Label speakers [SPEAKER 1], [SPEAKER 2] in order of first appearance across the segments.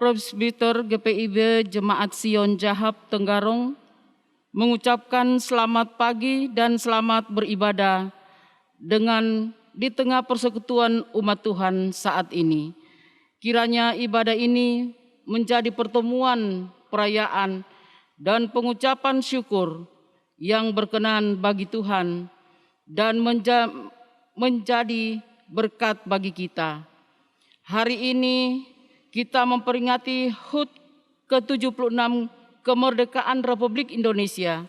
[SPEAKER 1] Presbiter GPIB Jemaat Sion Jahab Tenggarong mengucapkan selamat pagi dan selamat beribadah di tengah persekutuan umat Tuhan saat ini. Kiranya ibadah ini menjadi pertemuan, perayaan, dan pengucapan syukur yang berkenan bagi Tuhan dan menjadi berkat bagi kita. Hari ini kita memperingati HUT ke-76 kemerdekaan Republik Indonesia.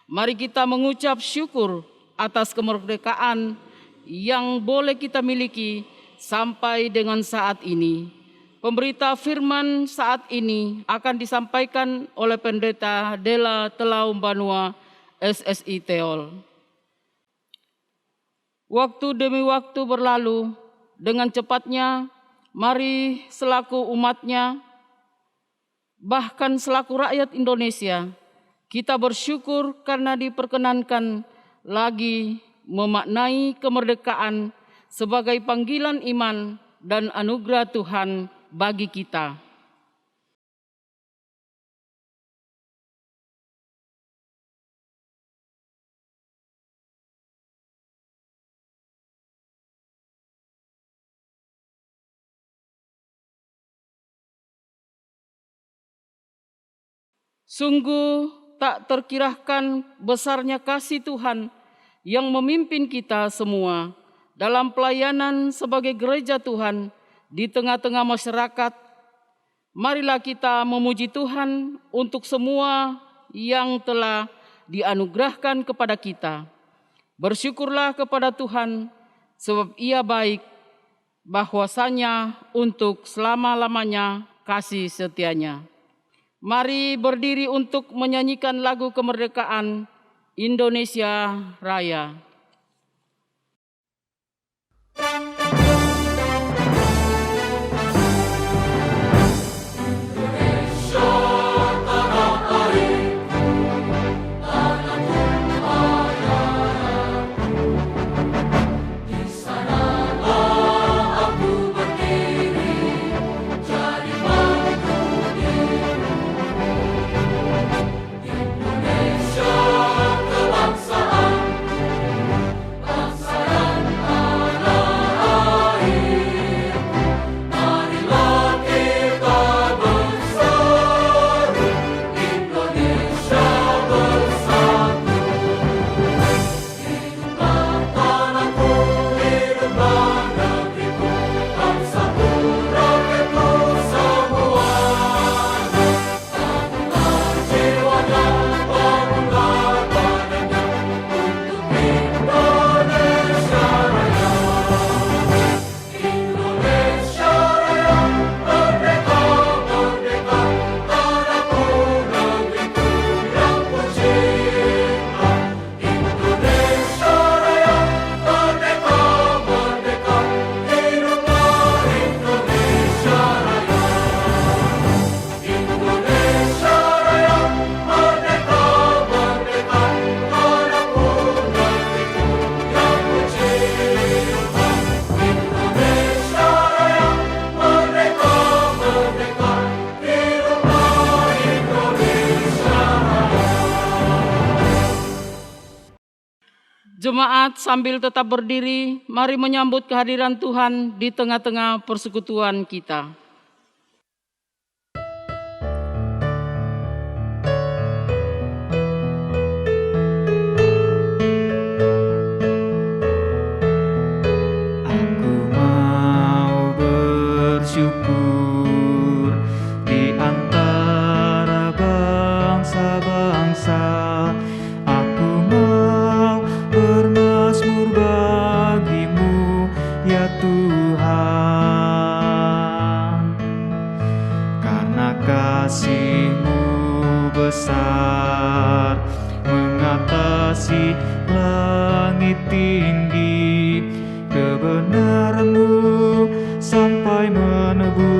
[SPEAKER 1] Mari kita mengucap syukur atas kemerdekaan yang boleh kita miliki sampai dengan saat ini. Pemberita firman saat ini akan disampaikan oleh Pendeta Dela Telau Banua SSI Teol. Waktu demi waktu berlalu dengan cepatnya. Mari selaku umatnya, bahkan selaku rakyat Indonesia, kita bersyukur karena diperkenankan lagi memaknai kemerdekaan sebagai panggilan iman dan anugerah Tuhan bagi kita. Sungguh tak terkirakan besarnya kasih Tuhan yang memimpin kita semua dalam pelayanan sebagai gereja Tuhan di tengah-tengah masyarakat. Marilah kita memuji Tuhan untuk semua yang telah dianugerahkan kepada kita. Bersyukurlah kepada Tuhan sebab Ia baik, bahwasanya untuk selama-lamanya kasih setianya. Mari berdiri untuk menyanyikan lagu kemerdekaan Indonesia Raya. Jemaat sambil tetap berdiri, mari menyambut kehadiran Tuhan di tengah-tengah persekutuan kita.
[SPEAKER 2] Aku mau bersyukur di antara bangsa-bangsa. Aku mau bermazmur bagimu, ya Tuhan, karena kasih-Mu besar mengatasi langit tinggi, kebenaran-Mu sampai menebus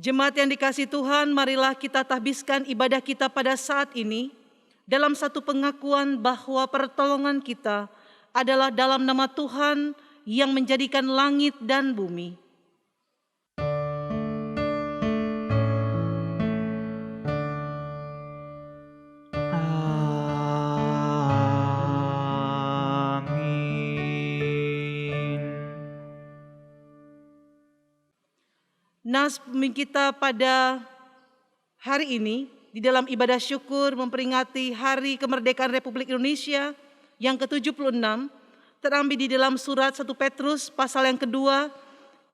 [SPEAKER 3] Jemaat yang dikasihi Tuhan, marilah kita tahbiskan ibadah kita pada saat ini dalam satu pengakuan bahwa pertolongan kita adalah dalam nama Tuhan yang menjadikan langit dan bumi.
[SPEAKER 2] Amin.
[SPEAKER 3] Nas pemimpin kita pada hari ini di dalam ibadah syukur memperingati Hari Kemerdekaan Republik Indonesia yang ke-76 terambil di dalam surat 1 Petrus pasal yang kedua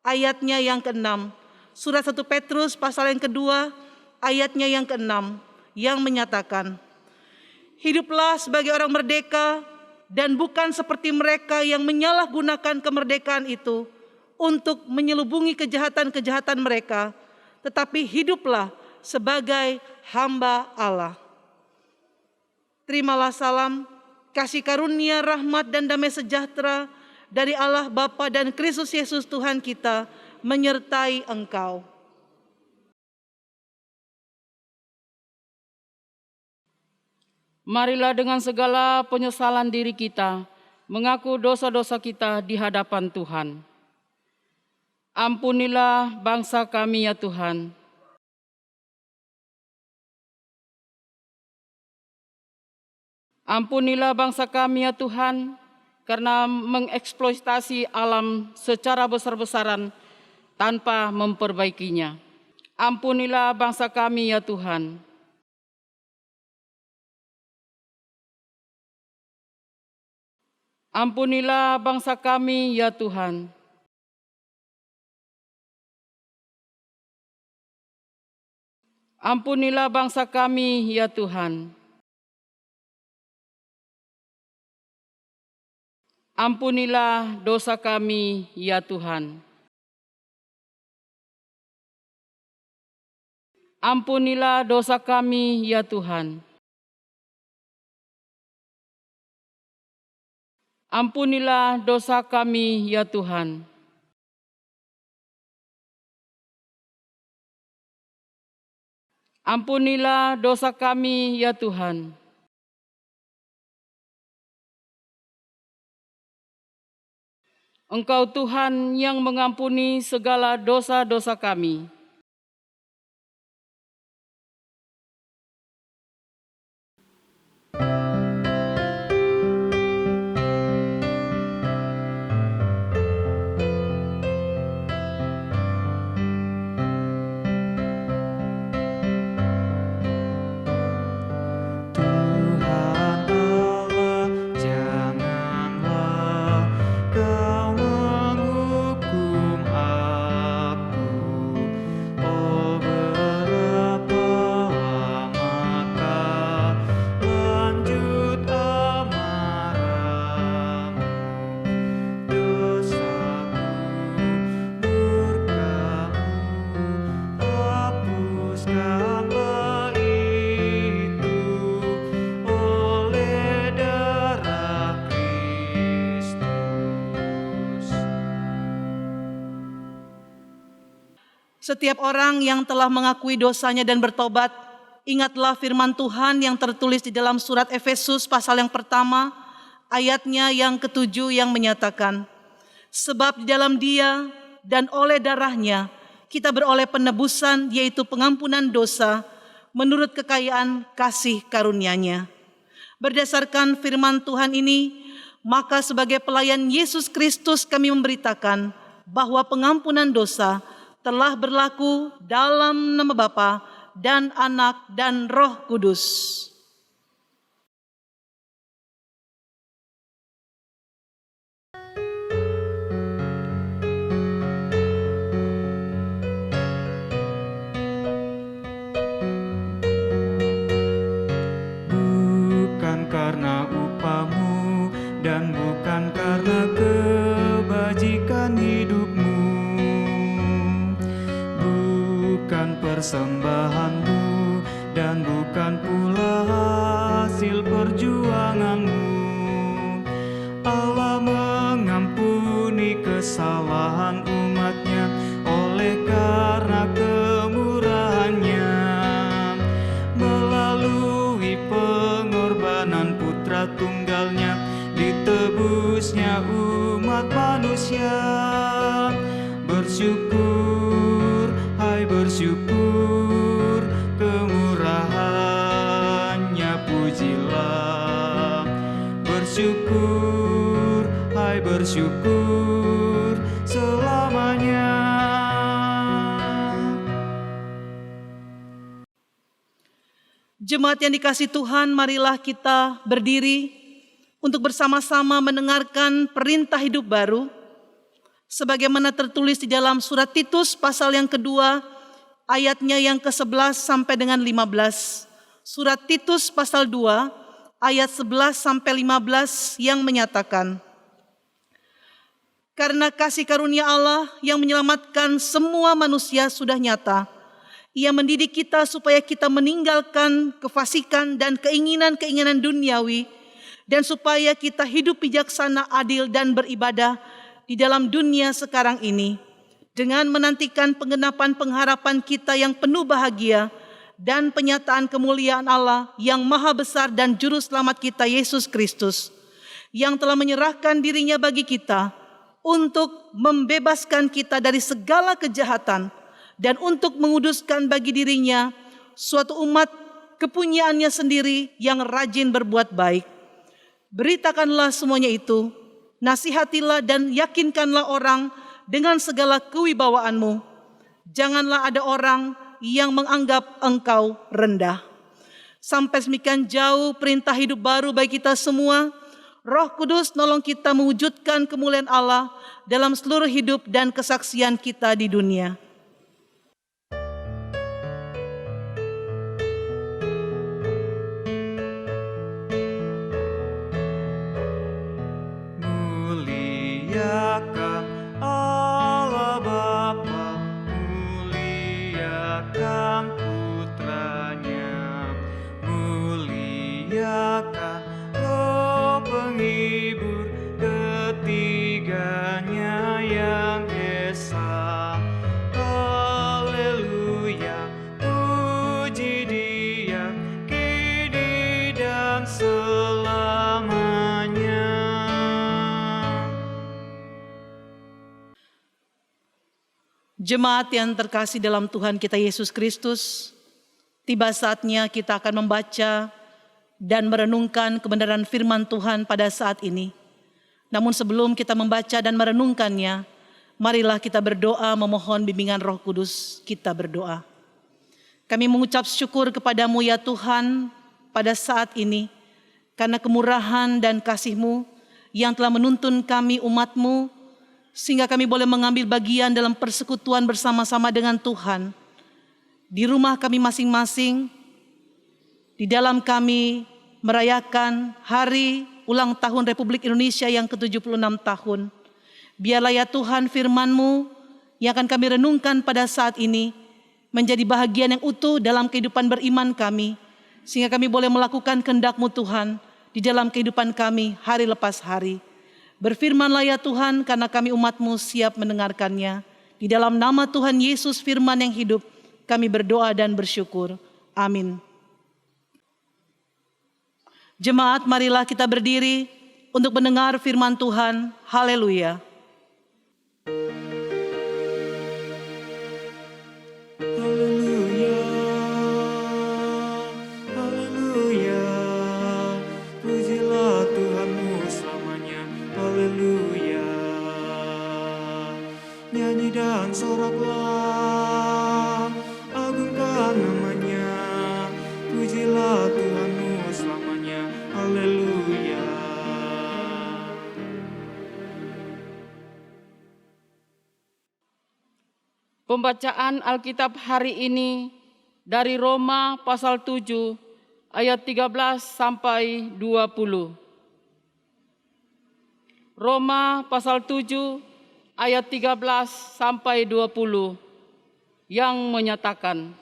[SPEAKER 3] ayatnya yang ke-6. Surat 1 Petrus pasal yang kedua ayatnya yang ke-6 yang menyatakan, hiduplah sebagai orang merdeka dan bukan seperti mereka yang menyalahgunakan kemerdekaan itu untuk menyelubungi kejahatan-kejahatan mereka, tetapi hiduplah sebagai hamba Allah. Terimalah salam, kasih karunia, rahmat dan damai sejahtera dari Allah Bapa dan Kristus Yesus Tuhan kita menyertai engkau.
[SPEAKER 1] Marilah dengan segala penyesalan diri kita, mengaku dosa-dosa kita di hadapan Tuhan. Ampunilah bangsa kami ya Tuhan. Ampunilah bangsa kami ya Tuhan, karena mengeksploitasi alam secara besar-besaran tanpa memperbaikinya. Ampunilah bangsa kami ya Tuhan. Ampunilah bangsa kami ya Tuhan. Ampunilah bangsa kami ya Tuhan. Ampunilah dosa kami ya Tuhan. Ampunilah dosa kami ya Tuhan. Ampunilah dosa kami ya Tuhan. Ampunilah dosa kami ya Tuhan. Engkau Tuhan yang mengampuni segala dosa-dosa kami.
[SPEAKER 3] Setiap orang yang telah mengakui dosanya dan bertobat, ingatlah firman Tuhan yang tertulis di dalam surat Efesus pasal yang pertama, ayatnya yang ke-7 yang menyatakan, sebab di dalam Dia dan oleh darahnya kita beroleh penebusan, yaitu pengampunan dosa, menurut kekayaan kasih karunia-Nya. Berdasarkan firman Tuhan ini, maka sebagai pelayan Yesus Kristus kami memberitakan bahwa pengampunan dosa telah berlaku dalam nama Bapa dan Anak dan Roh Kudus.
[SPEAKER 2] Bukan karena upahmu dan bukan karena kebajikan hidupmu, bukan persembahanmu dan bukan pula hasil perjuanganmu. Allah mengampuni kesalahan umatnya oleh karena kemurahan kudusnya umat manusia. Bersyukur, hai bersyukur, kemurahannya pujilah. Bersyukur, hai bersyukur, selamanya.
[SPEAKER 3] Jemaat yang dikasihi Tuhan, marilah kita berdiri untuk bersama-sama mendengarkan perintah hidup baru sebagaimana tertulis di dalam surat Titus pasal yang kedua ayatnya yang ke-11 sampai dengan 15. Surat Titus pasal 2 ayat 11 sampai 15 yang menyatakan, karena kasih karunia Allah yang menyelamatkan semua manusia sudah nyata. Ia mendidik kita supaya kita meninggalkan kefasikan dan keinginan-keinginan duniawi, dan supaya kita hidup bijaksana, adil, dan beribadah di dalam dunia sekarang ini, dengan menantikan penggenapan pengharapan kita yang penuh bahagia dan penyataan kemuliaan Allah yang maha besar dan juru selamat kita Yesus Kristus, yang telah menyerahkan dirinya bagi kita untuk membebaskan kita dari segala kejahatan dan untuk menguduskan bagi dirinya suatu umat kepunyaannya sendiri yang rajin berbuat baik. Beritakanlah semuanya itu, nasihatilah dan yakinkanlah orang dengan segala kewibawaanmu. Janganlah ada orang yang menganggap engkau rendah. Sampai semikian jauh perintah hidup baru bagi kita semua. Roh Kudus nolong kita mewujudkan kemuliaan Allah dalam seluruh hidup dan kesaksian kita di dunia.
[SPEAKER 2] Muliakan Allah Bapa, muliakan Putranya, muliakan Roh Penghibur, ketiganya yang esa. Haleluya, puji Dia kini dan selamanya.
[SPEAKER 3] Jemaat yang terkasih dalam Tuhan kita Yesus Kristus, tiba saatnya kita akan membaca dan merenungkan kebenaran firman Tuhan pada saat ini. Namun sebelum kita membaca dan merenungkannya, marilah kita berdoa memohon bimbingan Roh Kudus. Kita berdoa. Kami mengucap syukur kepadamu ya Tuhan pada saat ini, karena kemurahan dan kasih-Mu yang telah menuntun kami umat-Mu, sehingga kami boleh mengambil bagian dalam persekutuan bersama-sama dengan Tuhan. Di rumah kami masing-masing, di dalam kami merayakan hari ulang tahun Republik Indonesia yang ke-76 tahun. Biarlah ya Tuhan firman-Mu yang akan kami renungkan pada saat ini menjadi bahagian yang utuh dalam kehidupan beriman kami, sehingga kami boleh melakukan kehendak-Mu Tuhan di dalam kehidupan kami hari lepas hari. Berfirmanlah ya Tuhan, karena kami umat-Mu siap mendengarkannya. Di dalam nama Tuhan Yesus firman yang hidup, kami berdoa dan bersyukur. Amin. Jemaat, marilah kita berdiri untuk mendengar firman Tuhan. Haleluya.
[SPEAKER 2] Haleluya, haleluya, pujilah Tuhanmu selamanya. Haleluya, nyanyi dan soraklah, agungkan namanya. Pujilah Tuhanmu selamanya. Haleluya.
[SPEAKER 1] Pembacaan Alkitab hari ini dari Roma pasal 7 ayat 13 sampai 20. Roma pasal 7 ayat 13 sampai 20 yang menyatakan,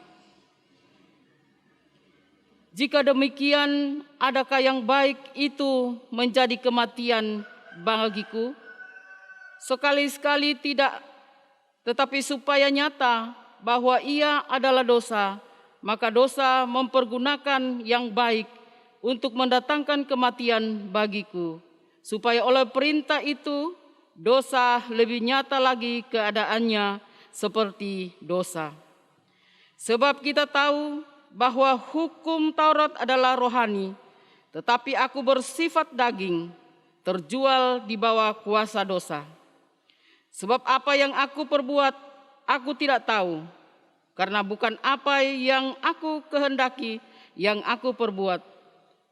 [SPEAKER 1] jika demikian, adakah yang baik itu menjadi kematian bagiku? Sekali-sekali tidak, tetapi supaya nyata bahwa ia adalah dosa, maka dosa mempergunakan yang baik untuk mendatangkan kematian bagiku. supaya oleh perintah itu dosa lebih nyata lagi keadaannya seperti dosa. Sebab kita tahu bahwa hukum Taurat adalah rohani, tetapi aku bersifat daging, terjual di bawah kuasa dosa. Sebab apa yang aku perbuat, aku tidak tahu, karena bukan apa yang aku kehendaki yang aku perbuat,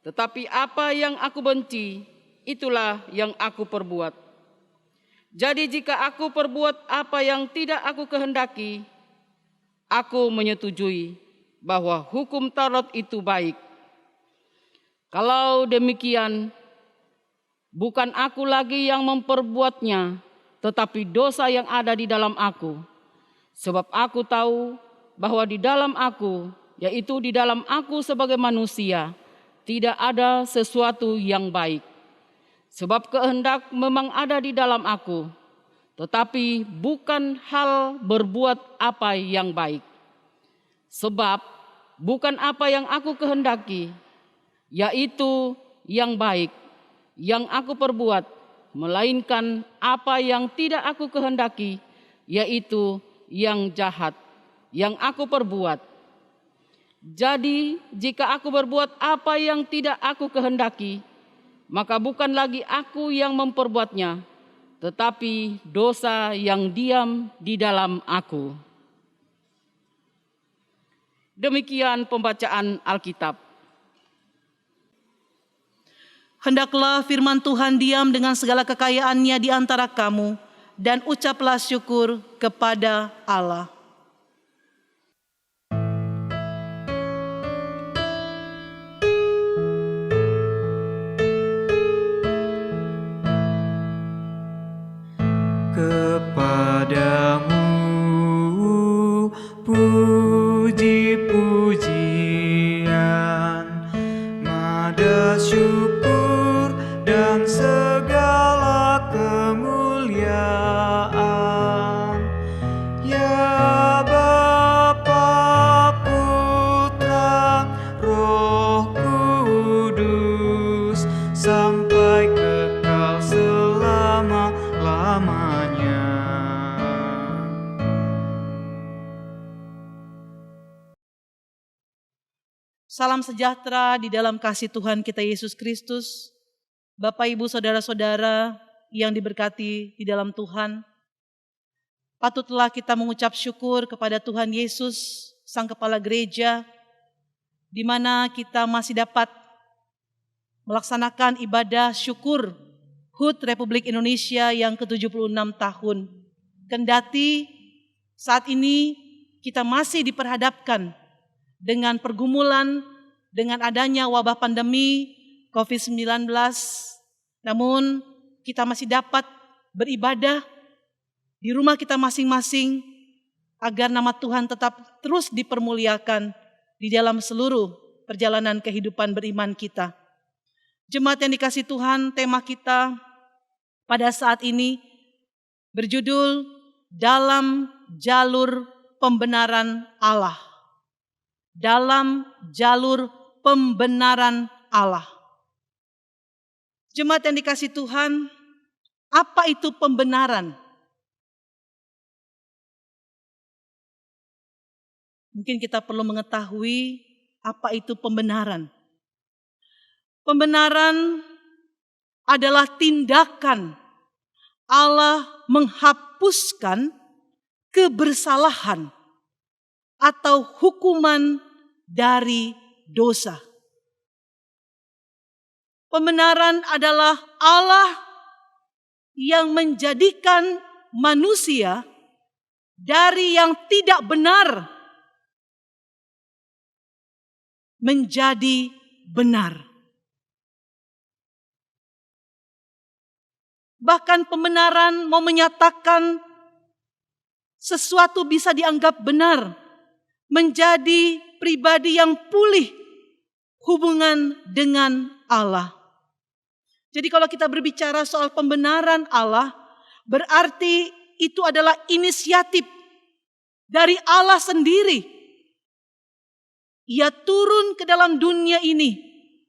[SPEAKER 1] tetapi apa yang aku benci, itulah yang aku perbuat. Jadi jika aku perbuat apa yang tidak aku kehendaki, aku menyetujui bahwa hukum Taurat itu baik. Kalau demikian, bukan aku lagi yang memperbuatnya, tetapi dosa yang ada di dalam aku. Sebab aku tahu bahwa di dalam aku, yaitu di dalam aku sebagai manusia, tidak ada sesuatu yang baik. Sebab kehendak memang ada di dalam aku, tetapi bukan hal berbuat apa yang baik. Sebab bukan apa yang aku kehendaki, yaitu yang baik, yang aku perbuat, melainkan apa yang tidak aku kehendaki, yaitu yang jahat, yang aku perbuat. Jadi jika aku berbuat apa yang tidak aku kehendaki, maka bukan lagi aku yang memperbuatnya, tetapi dosa yang diam di dalam aku. Demikian pembacaan Alkitab.
[SPEAKER 3] Hendaklah firman Tuhan diam dengan segala kekayaannya di antara kamu, dan ucaplah syukur kepada Allah.
[SPEAKER 2] Kepadamu puji-pujian, nada syukur dan segala kemuliaan. Ya Bapa, Putra, Roh Kudus, sampai kekal selama-lamanya.
[SPEAKER 3] Salam sejahtera di dalam kasih Tuhan kita Yesus Kristus. Bapak, Ibu, Saudara-saudara yang diberkati di dalam Tuhan. Patutlah kita mengucap syukur kepada Tuhan Yesus, Sang Kepala Gereja, di mana kita masih dapat melaksanakan ibadah syukur HUT Republik Indonesia yang ke-76 tahun. Kendati saat ini kita masih diperhadapkan dengan pergumulan, dengan adanya wabah pandemi COVID-19, namun kita masih dapat beribadah di rumah kita masing-masing agar nama Tuhan tetap terus dipermuliakan di dalam seluruh perjalanan kehidupan beriman kita. Jemaat yang dikasihi Tuhan, tema kita pada saat ini berjudul Dalam Jalur Pembenaran Allah. Dalam jalur pembenaran Allah. Jemaat yang dikasihi Tuhan, apa itu pembenaran? Mungkin kita perlu mengetahui apa itu pembenaran. Pembenaran adalah tindakan Allah menghapuskan kebersalahan atau hukuman dari dosa. Pembenaran adalah Allah yang menjadikan manusia dari yang tidak benar menjadi benar. Bahkan pembenaran mau menyatakan sesuatu bisa dianggap benar, menjadi pribadi yang pulih hubungan dengan Allah. Jadi kalau kita berbicara soal pembenaran Allah, berarti itu adalah inisiatif dari Allah sendiri. Ia turun ke dalam dunia ini,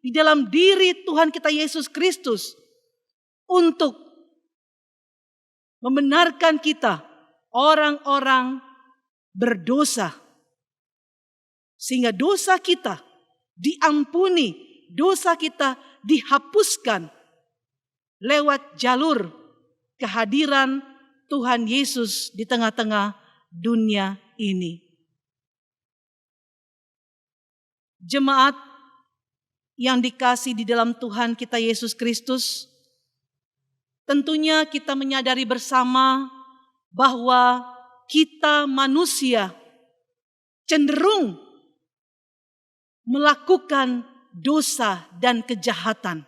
[SPEAKER 3] di dalam diri Tuhan kita Yesus Kristus, untuk membenarkan kita orang-orang berdosa, sehingga dosa kita diampuni, dosa kita dihapuskan lewat jalur kehadiran Tuhan Yesus di tengah-tengah dunia ini. Jemaat yang dikasih di dalam Tuhan kita Yesus Kristus, tentunya kita menyadari bersama bahwa kita manusia cenderung melakukan dosa dan kejahatan.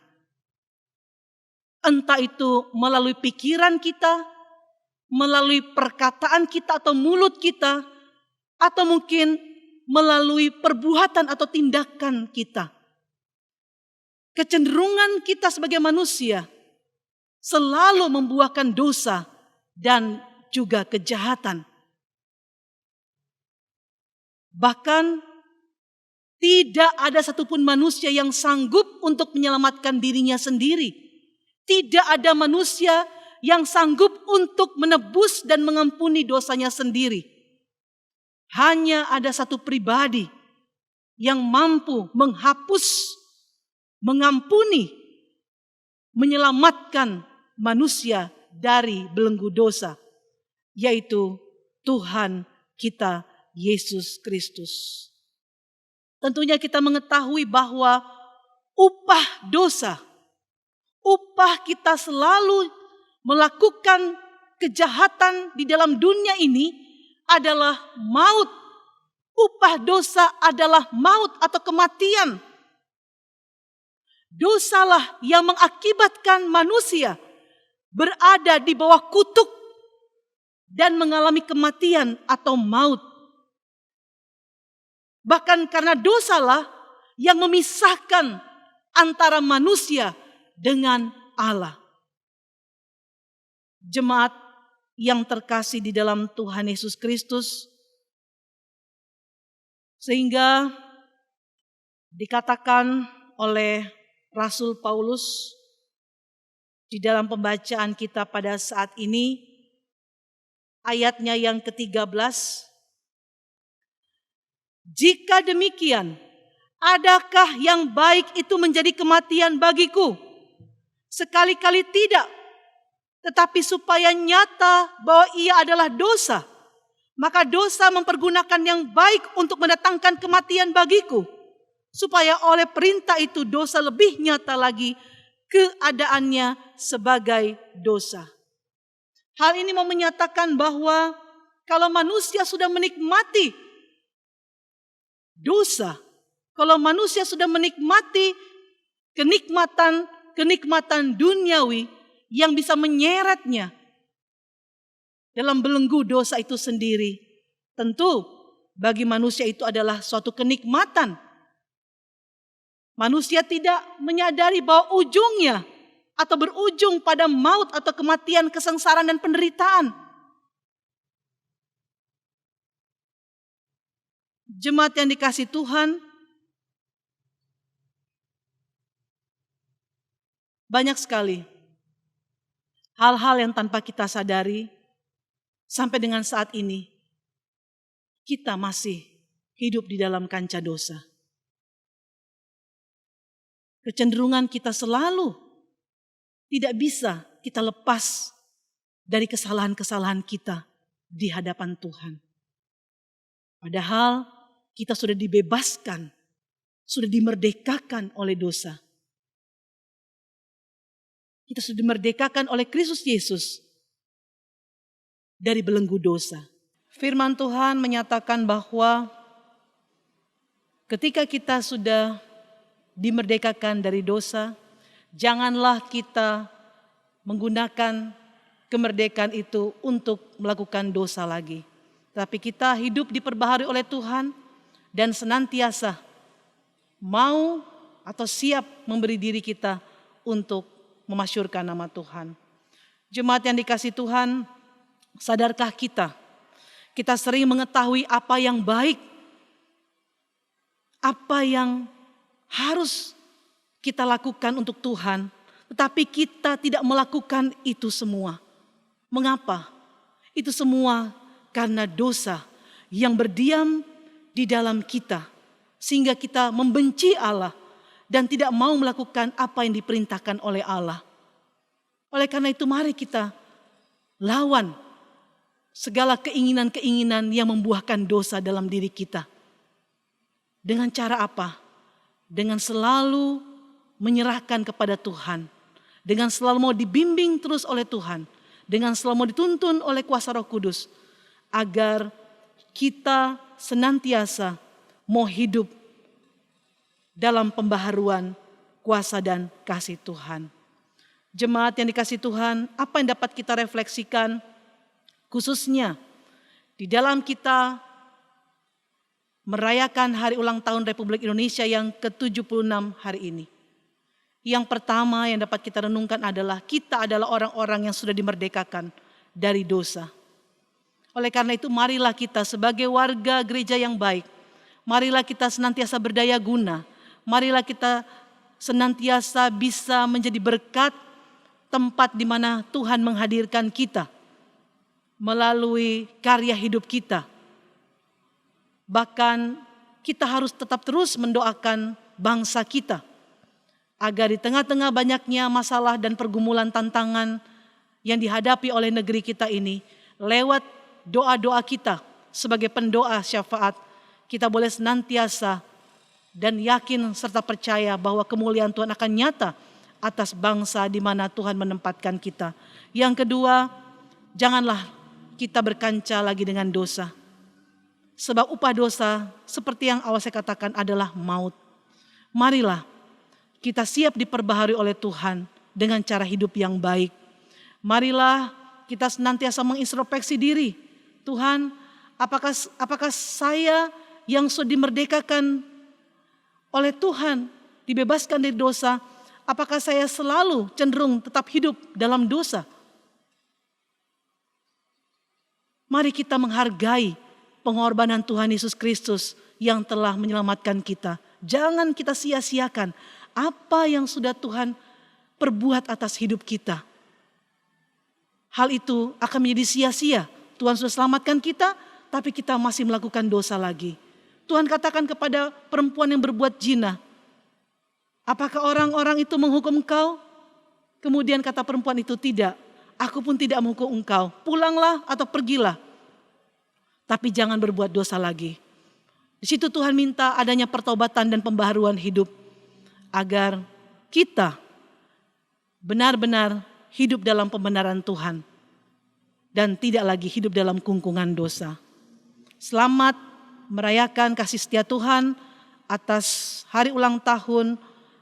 [SPEAKER 3] Entah itu melalui pikiran kita, melalui perkataan kita atau mulut kita, atau mungkin melalui perbuatan atau tindakan kita. Kecenderungan kita sebagai manusia selalu membuahkan dosa dan juga kejahatan. Bahkan tidak ada satupun manusia yang sanggup untuk menyelamatkan dirinya sendiri. Tidak ada manusia yang sanggup untuk menebus dan mengampuni dosanya sendiri. Hanya ada satu pribadi yang mampu menghapus, mengampuni, menyelamatkan manusia dari belenggu dosa, yaitu Tuhan kita Yesus Kristus. Tentunya kita mengetahui bahwa upah dosa, upah kita selalu melakukan kejahatan di dalam dunia ini adalah maut. Upah dosa adalah maut atau kematian. Dosalah yang mengakibatkan manusia berada di bawah kutuk dan mengalami kematian atau maut. Bahkan karena dosalah yang memisahkan antara manusia dengan Allah. Jemaat yang terkasih di dalam Tuhan Yesus Kristus, sehingga dikatakan oleh Rasul Paulus di dalam pembacaan kita pada saat ini, ayatnya yang ke-13, jika demikian, adakah yang baik itu menjadi kematian bagiku? Sekali-kali tidak, tetapi supaya nyata bahwa ia adalah dosa, maka dosa mempergunakan yang baik untuk mendatangkan kematian bagiku, supaya oleh perintah itu dosa lebih nyata lagi keadaannya sebagai dosa. Hal ini mau menyatakan bahwa kalau manusia sudah menikmati dosa, kalau manusia sudah menikmati kenikmatan duniawi yang bisa menyeretnya dalam belenggu dosa itu sendiri, tentu bagi manusia itu adalah suatu kenikmatan. Manusia tidak menyadari bahwa ujungnya atau berujung pada maut atau kematian, kesengsaraan dan penderitaan. Jemaat yang dikasihi Tuhan, banyak sekali hal-hal yang tanpa kita sadari sampai dengan saat ini kita masih hidup di dalam kancah dosa. Kecenderungan kita selalu tidak bisa kita lepas dari kesalahan-kesalahan kita di hadapan Tuhan. Padahal kita sudah dibebaskan, sudah dimerdekakan oleh dosa. Kita sudah dimerdekakan oleh Kristus Yesus dari belenggu dosa. Firman Tuhan menyatakan bahwa ketika kita sudah dimerdekakan dari dosa, janganlah kita menggunakan kemerdekaan itu untuk melakukan dosa lagi. Tapi kita hidup diperbaharui oleh Tuhan dan senantiasa mau atau siap memberi diri kita untuk memasyurkan nama Tuhan. Jemaat yang dikasihi Tuhan, sadarkah kita sering mengetahui apa yang baik, apa yang harus kita lakukan untuk Tuhan, Tetapi kita tidak melakukan itu semua. Mengapa? Itu semua karena dosa yang berdiam di dalam kita, sehingga kita membenci Allah dan tidak mau melakukan apa yang diperintahkan oleh Allah. Oleh karena itu mari kita lawan segala keinginan-keinginan yang membuahkan dosa dalam diri kita. Dengan cara apa? Dengan selalu menyerahkan kepada Tuhan. Dengan selalu mau dibimbing terus oleh Tuhan. Dengan selalu mau dituntun oleh kuasa Roh Kudus. Agar kita senantiasa mau hidup dalam pembaharuan kuasa dan kasih Tuhan. Jemaat yang dikasihi Tuhan, apa yang dapat kita refleksikan khususnya di dalam kita merayakan hari ulang tahun Republik Indonesia yang ke-76 hari ini. Yang pertama yang dapat kita renungkan adalah kita adalah orang-orang yang sudah dimerdekakan dari dosa. Oleh karena itu marilah kita sebagai warga gereja yang baik, marilah kita senantiasa berdaya guna, marilah kita senantiasa bisa menjadi berkat tempat di mana Tuhan menghadirkan kita melalui karya hidup kita. Bahkan kita harus tetap terus mendoakan bangsa kita agar di tengah-tengah banyaknya masalah dan pergumulan tantangan yang dihadapi oleh negeri kita ini, lewat doa-doa kita sebagai pendoa syafaat, kita boleh senantiasa dan yakin serta percaya bahwa kemuliaan Tuhan akan nyata atas bangsa di mana Tuhan menempatkan kita. Yang kedua, janganlah kita berkanca lagi dengan dosa. Sebab upah dosa seperti yang awal saya katakan adalah maut. Marilah kita siap diperbaharui oleh Tuhan dengan cara hidup yang baik. Marilah kita senantiasa mengintrospeksi diri. Tuhan, apakah saya yang sudah dimerdekakan oleh Tuhan, dibebaskan dari dosa, apakah saya selalu cenderung tetap hidup dalam dosa? Mari kita menghargai pengorbanan Tuhan Yesus Kristus yang telah menyelamatkan kita. Jangan kita sia-siakan apa yang sudah Tuhan perbuat atas hidup kita. Hal itu akan menjadi sia-sia. Tuhan sudah selamatkan kita, tapi kita masih melakukan dosa lagi. Tuhan katakan kepada perempuan yang berbuat zina, apakah orang-orang itu menghukum engkau? Kemudian kata perempuan itu, tidak, aku pun tidak menghukum engkau. Pulanglah atau pergilah, tapi jangan berbuat dosa lagi. Di situ Tuhan minta adanya pertobatan dan pembaharuan hidup, agar kita benar-benar hidup dalam pembenaran Tuhan dan tidak lagi hidup dalam kungkungan dosa. Selamat merayakan kasih setia Tuhan atas hari ulang tahun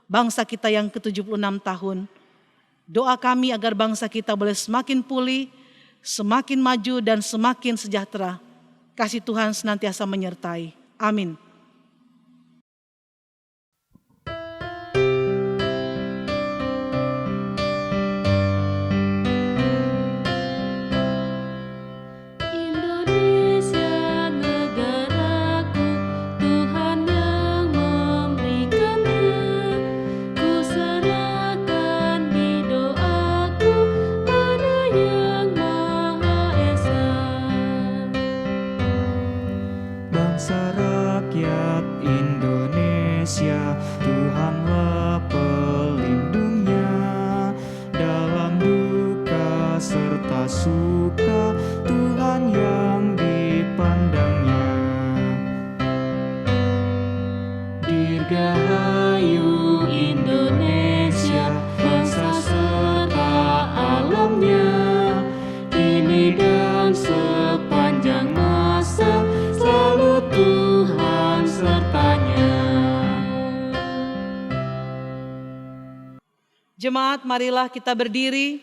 [SPEAKER 3] bangsa kita yang ke-76 tahun. Doa kami agar bangsa kita boleh semakin pulih, semakin maju dan semakin sejahtera. Kasih Tuhan senantiasa menyertai. Amin.
[SPEAKER 2] Bangsa rakyat Indonesia, Tuhanlah pelindungnya. Dalam duka serta suka, Tuhan yang dipandangnya. Dirgahayu Indonesia, bangsa serta alamnya, kini dan sepanjang masa, selalu Tuhan sertanya.
[SPEAKER 3] Jemaat, marilah kita berdiri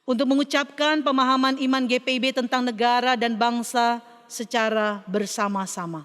[SPEAKER 3] untuk mengucapkan pemahaman iman GPIB tentang negara dan bangsa secara bersama-sama.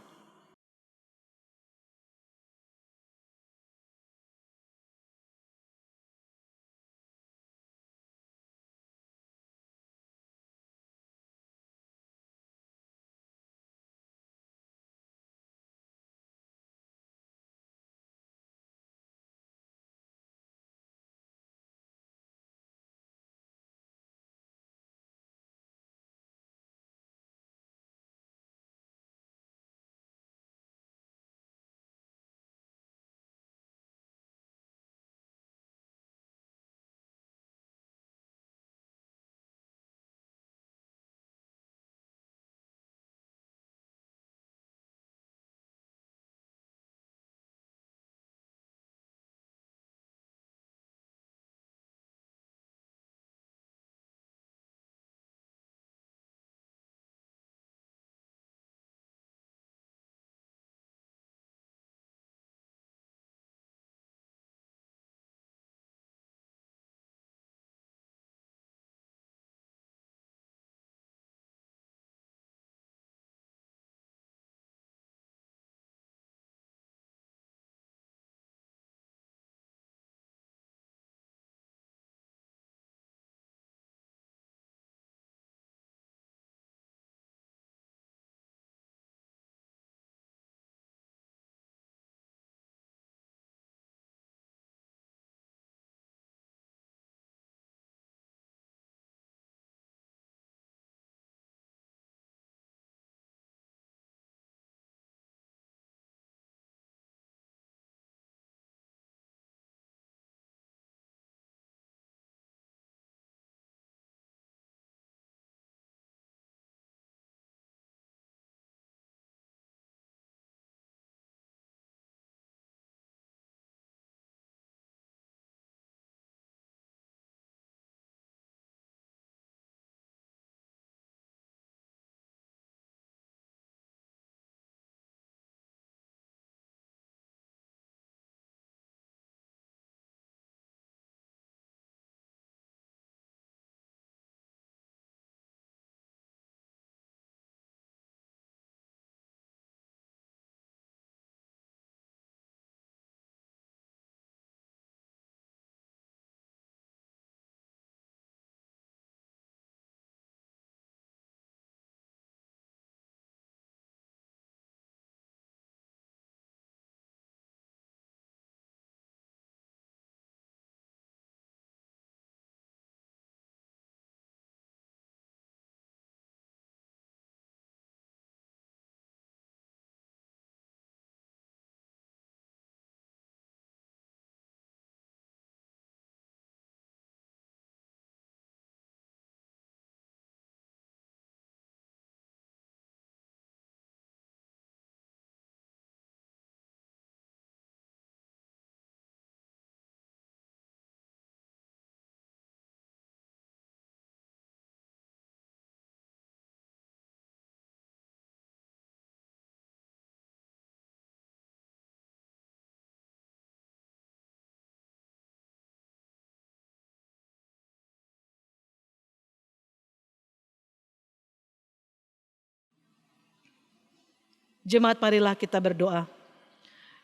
[SPEAKER 3] Jemaat, marilah kita berdoa.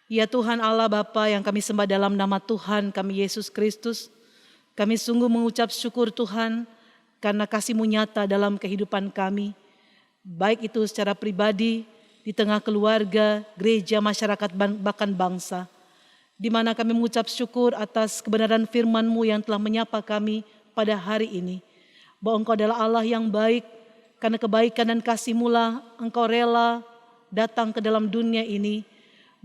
[SPEAKER 3] Ya Tuhan Allah Bapa yang kami sembah dalam nama Tuhan kami Yesus Kristus, kami sungguh mengucap syukur Tuhan karena kasih-Mu nyata dalam kehidupan kami, baik itu secara pribadi, di tengah keluarga, gereja, masyarakat, bahkan bangsa, di mana kami mengucap syukur atas kebenaran firman-Mu yang telah menyapa kami pada hari ini, bahwa Engkau adalah Allah yang baik, karena kebaikan dan kasih-Mu lah Engkau rela datang ke dalam dunia ini.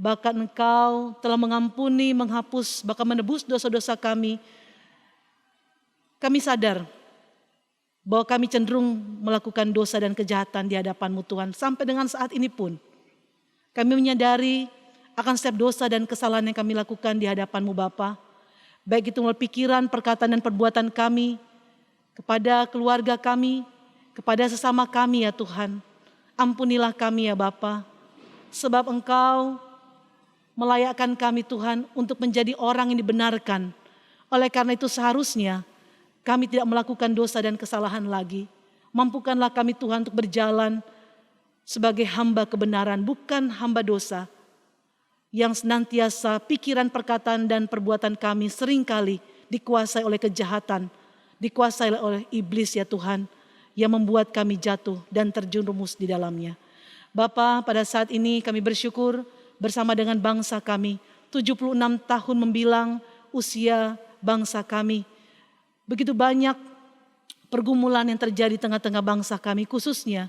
[SPEAKER 3] Bahkan Engkau telah mengampuni, menghapus, bahkan menebus dosa-dosa kami. Kami sadar bahwa kami cenderung melakukan dosa dan kejahatan di hadapan-Mu Tuhan. Sampai dengan saat ini pun kami menyadari akan setiap dosa dan kesalahan yang kami lakukan di hadapan-Mu Bapa. Baik itu melalui pikiran, perkataan dan perbuatan kami, kepada keluarga kami, kepada sesama kami ya Tuhan. Ampunilah kami ya Bapa, sebab Engkau melayakkan kami Tuhan untuk menjadi orang yang dibenarkan. Oleh karena itu seharusnya kami tidak melakukan dosa dan kesalahan lagi. Mampukanlah kami Tuhan untuk berjalan sebagai hamba kebenaran, bukan hamba dosa. Yang senantiasa pikiran, perkataan dan perbuatan kami seringkali dikuasai oleh kejahatan, dikuasai oleh iblis ya Tuhan, yang membuat kami jatuh dan terjerumus di dalamnya. Bapa, pada saat ini kami bersyukur bersama dengan bangsa kami, 76 tahun membilang usia bangsa kami. Begitu banyak pergumulan yang terjadi di tengah-tengah bangsa kami, khususnya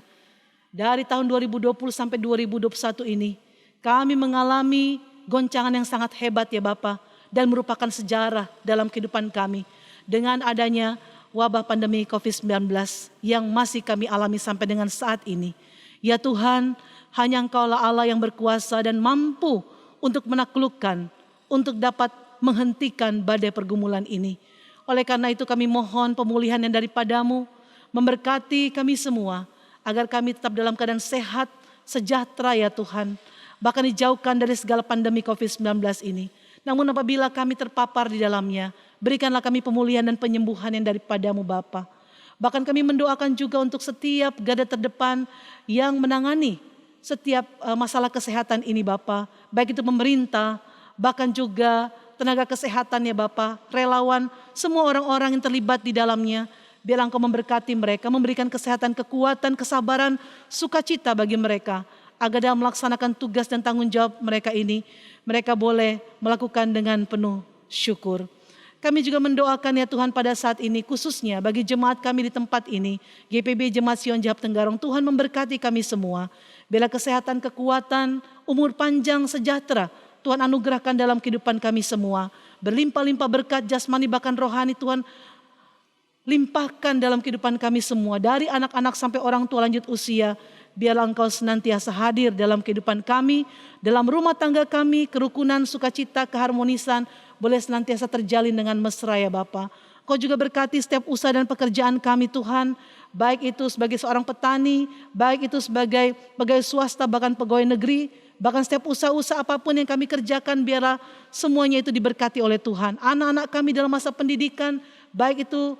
[SPEAKER 3] dari tahun 2020 sampai 2021 ini. Kami mengalami goncangan yang sangat hebat ya Bapa, dan merupakan sejarah dalam kehidupan kami. Dengan adanya wabah pandemi COVID-19 yang masih kami alami sampai dengan saat ini. Ya Tuhan, hanya Engkaulah Allah yang berkuasa dan mampu untuk menaklukkan, untuk dapat menghentikan badai pergumulan ini. Oleh karena itu kami mohon pemulihan yang daripada-Mu, memberkati kami semua, agar kami tetap dalam keadaan sehat, sejahtera ya Tuhan. Bahkan dijauhkan dari segala pandemi COVID-19 ini. Namun apabila kami terpapar di dalamnya, berikanlah kami pemulihan dan penyembuhan yang daripada-Mu Bapa. Bahkan kami mendoakan juga untuk setiap garda terdepan yang menangani setiap masalah kesehatan ini Bapa, baik itu pemerintah, bahkan juga tenaga kesehatan ya Bapa, relawan, semua orang-orang yang terlibat di dalamnya. Biar Engkau memberkati mereka, memberikan kesehatan, kekuatan, kesabaran, sukacita bagi mereka, agar dalam melaksanakan tugas dan tanggung jawab mereka ini, mereka boleh melakukan dengan penuh syukur. Kami juga mendoakan ya Tuhan pada saat ini, khususnya bagi jemaat kami di tempat ini, GPB Jemaat Sion Jahab Tenggarong, Tuhan memberkati kami semua. Bila kesehatan, kekuatan, umur panjang, sejahtera, Tuhan anugerahkan dalam kehidupan kami semua. Berlimpah-limpah berkat jasmani bahkan rohani Tuhan limpahkan dalam kehidupan kami semua. Dari anak-anak sampai orang tua lanjut usia, biarlah Engkau senantiasa hadir dalam kehidupan kami, dalam rumah tangga kami, kerukunan, sukacita, keharmonisan, boleh senantiasa terjalin dengan mesra ya Bapa. Kau juga berkati setiap usaha dan pekerjaan kami Tuhan, baik itu sebagai seorang petani, baik itu sebagai pegawai swasta, bahkan pegawai negeri, bahkan setiap usaha-usaha apapun yang kami kerjakan, biarlah semuanya itu diberkati oleh Tuhan. Anak-anak kami dalam masa pendidikan, baik itu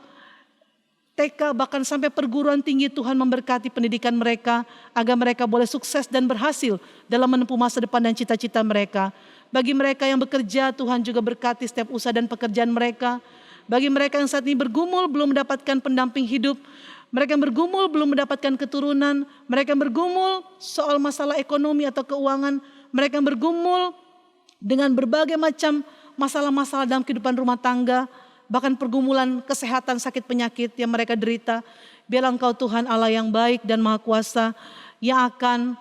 [SPEAKER 3] TK bahkan sampai perguruan tinggi, Tuhan memberkati pendidikan mereka, agar mereka boleh sukses dan berhasil dalam menempuh masa depan dan cita-cita mereka. Bagi mereka yang bekerja, Tuhan juga berkati setiap usaha dan pekerjaan mereka. Bagi mereka yang saat ini bergumul belum mendapatkan pendamping hidup, mereka yang bergumul belum mendapatkan keturunan, mereka yang bergumul soal masalah ekonomi atau keuangan, mereka yang bergumul dengan berbagai macam masalah-masalah dalam kehidupan rumah tangga, bahkan pergumulan kesehatan, sakit penyakit yang mereka derita. Biarlah Engkau Tuhan Allah yang baik dan Maha Kuasa, yang akan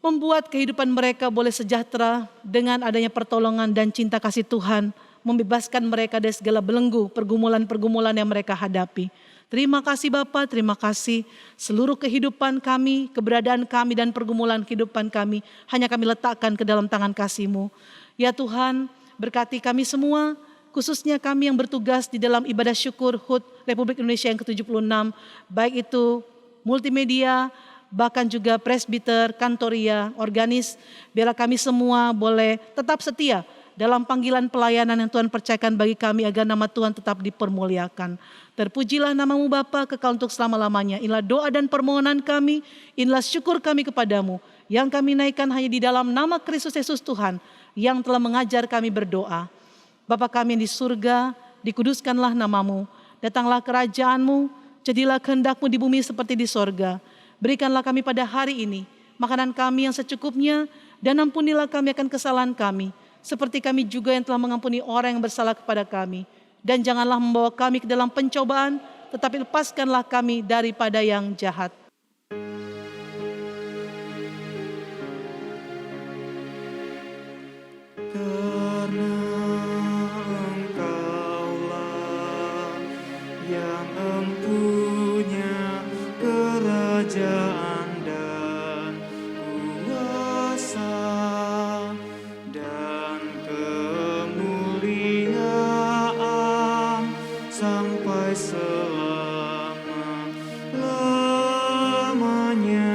[SPEAKER 3] membuat kehidupan mereka boleh sejahtera dengan adanya pertolongan dan cinta kasih Tuhan, membebaskan mereka dari segala belenggu, pergumulan-pergumulan yang mereka hadapi. Terima kasih Bapa, terima kasih. Seluruh kehidupan kami, keberadaan kami dan pergumulan kehidupan kami, hanya kami letakkan ke dalam tangan kasih-Mu. Ya Tuhan, berkati kami semua, khususnya kami yang bertugas di dalam ibadah syukur HUT Republik Indonesia yang ke-76, baik itu multimedia, bahkan juga presbiter, kantoria, organis, biarlah kami semua boleh tetap setia dalam panggilan pelayanan yang Tuhan percayakan bagi kami, agar nama Tuhan tetap dipermuliakan. Terpujilah nama-Mu Bapa, kekal untuk selama-lamanya. Inilah doa dan permohonan kami, inilah syukur kami kepadamu. yang kami naikkan hanya di dalam nama Kristus Yesus Tuhan yang telah mengajar kami berdoa. Bapa kami yang di surga, dikuduskanlah namamu, datanglah kerajaan-Mu, jadilah kehendak-Mu di bumi seperti di sorga. Berikanlah kami pada hari ini makanan kami yang secukupnya, dan ampunilah kami akan kesalahan kami, seperti kami juga yang telah mengampuni orang yang bersalah kepada kami. Dan janganlah membawa kami ke dalam pencobaan, tetapi lepaskanlah kami daripada yang jahat.
[SPEAKER 2] Karena Engkaulah yang empunya kerajaan dan kuasa dan kemuliaan sampai selama-lamanya.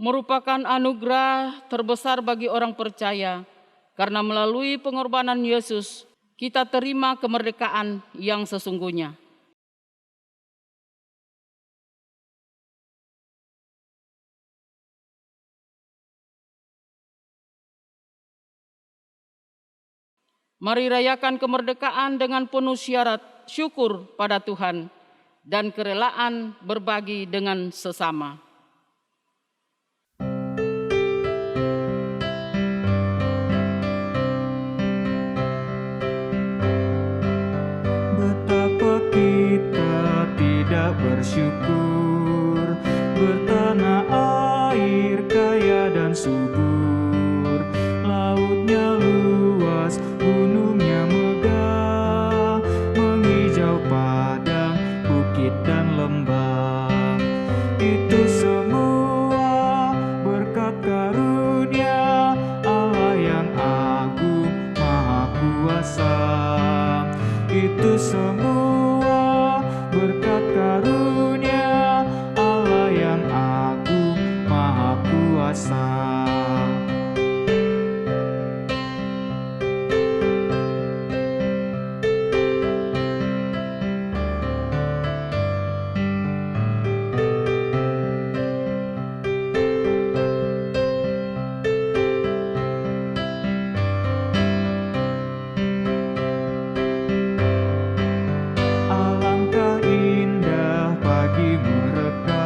[SPEAKER 1] Merupakan anugerah terbesar bagi orang percaya, karena melalui pengorbanan Yesus, kita terima kemerdekaan yang sesungguhnya. Mari rayakan kemerdekaan dengan penuh syarat syukur pada Tuhan dan kerelaan berbagi dengan sesama.
[SPEAKER 2] Betapa kita tidak bersyukur, bertanah air kaya dan subur, lautnya luas, gunungnya megah, menghijau padang, bukit dan lembah. Itu semua berkat karunia Allah yang agung maha kuasa. Itu semua berkat karunia Allah yang agung maha kuasa. Alangkah indah pagi mereka,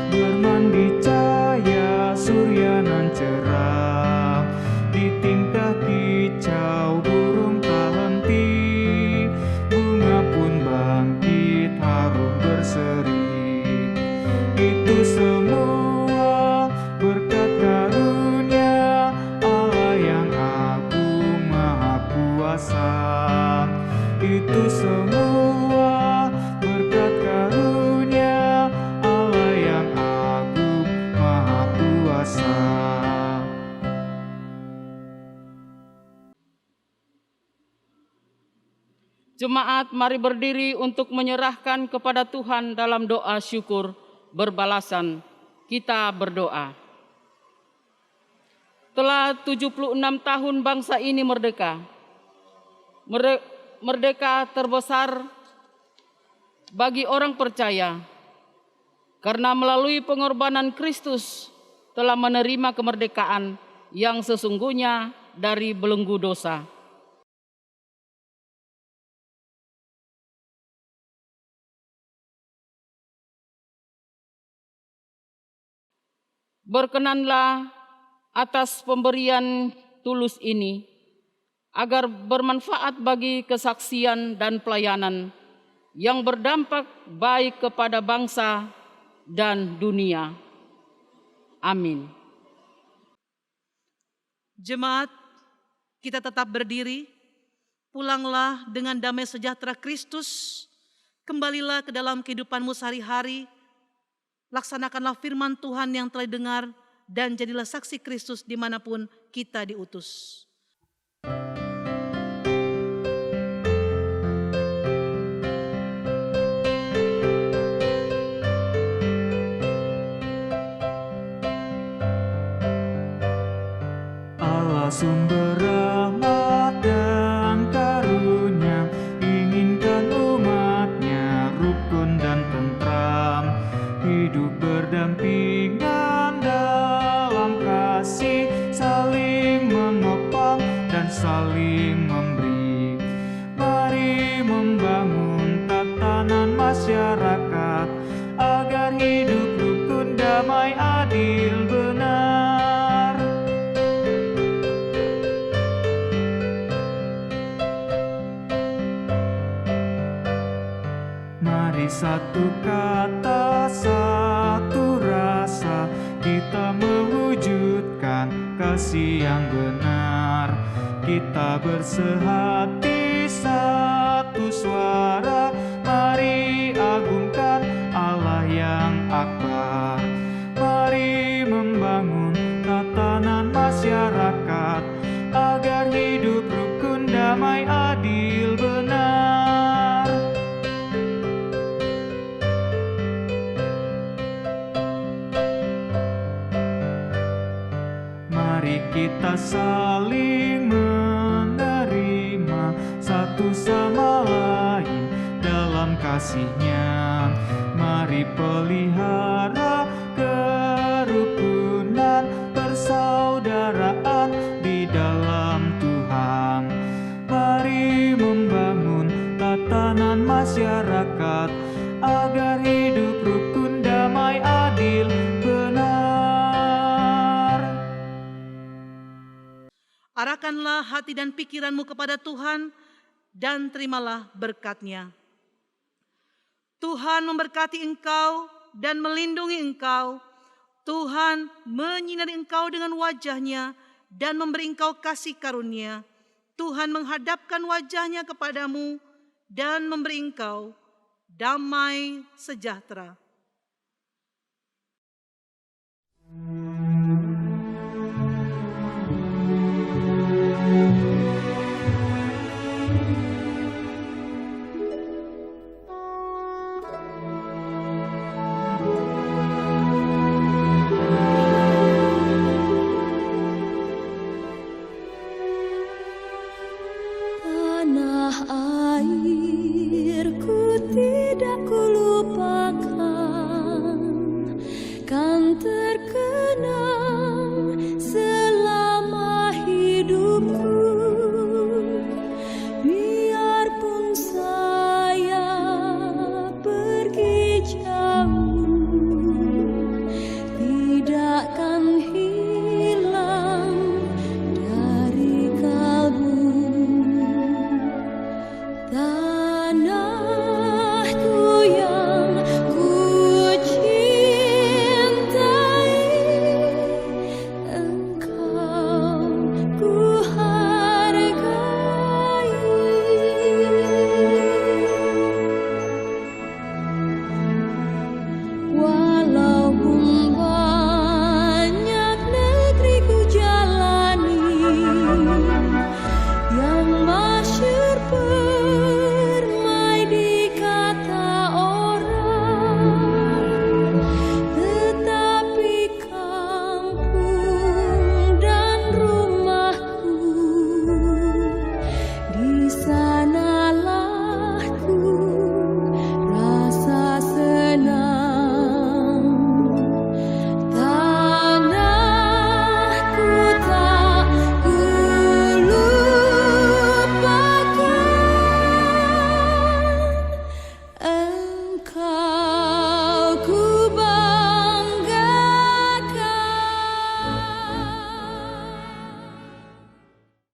[SPEAKER 2] bermandi cahaya surya nan cerah. Di tingkah kicau burung tak henti, bunga pun bangkit harum berseri. Itu semua berkat karunia Allah yang agung maha kuasa. Itu semua berkat karunia Allah yang agung maha kuasa.
[SPEAKER 1] Jemaat, mari berdiri untuk menyerahkan kepada Tuhan dalam doa syukur berbalasan. Kita berdoa. Telah 76 tahun bangsa ini merdeka. Merdeka terbesar bagi orang percaya, karena melalui pengorbanan Kristus telah menerima kemerdekaan yang sesungguhnya dari belenggu dosa. Berkenanlah atas pemberian tulus ini, agar bermanfaat bagi kesaksian dan pelayanan yang berdampak baik kepada bangsa dan dunia. Amin.
[SPEAKER 3] Jemaat, kita tetap berdiri, pulanglah dengan damai sejahtera Kristus, kembalilah ke dalam kehidupanmu sehari-hari, laksanakanlah firman Tuhan yang telah dengar, dan jadilah saksi Kristus dimanapun kita diutus.
[SPEAKER 2] Allah sumber rahmat dan karunia, Satu kata, satu rasa, kita mewujudkan kasih yang benar. Kita bersehati satu suara, mari agungkan Allah yang akbar. Mari membangun tatanan masyarakat agar hidup rukun, damai, adil, benar. Mari kita saling menerima satu sama lain dalam kasih-Nya. Mari pelihara kerukunan, persaudaraan di dalam Tuhan. Mari membangun tatanan masyarakat agar hidup rukun, damai, adil, benar.
[SPEAKER 3] Arahkanlah hati dan pikiranmu kepada Tuhan dan terimalah berkat-Nya. Tuhan memberkati engkau dan melindungi engkau. Tuhan menyinari engkau dengan wajah-Nya dan memberi engkau kasih karunia. Tuhan menghadapkan wajah-Nya kepadamu dan memberi engkau damai sejahtera.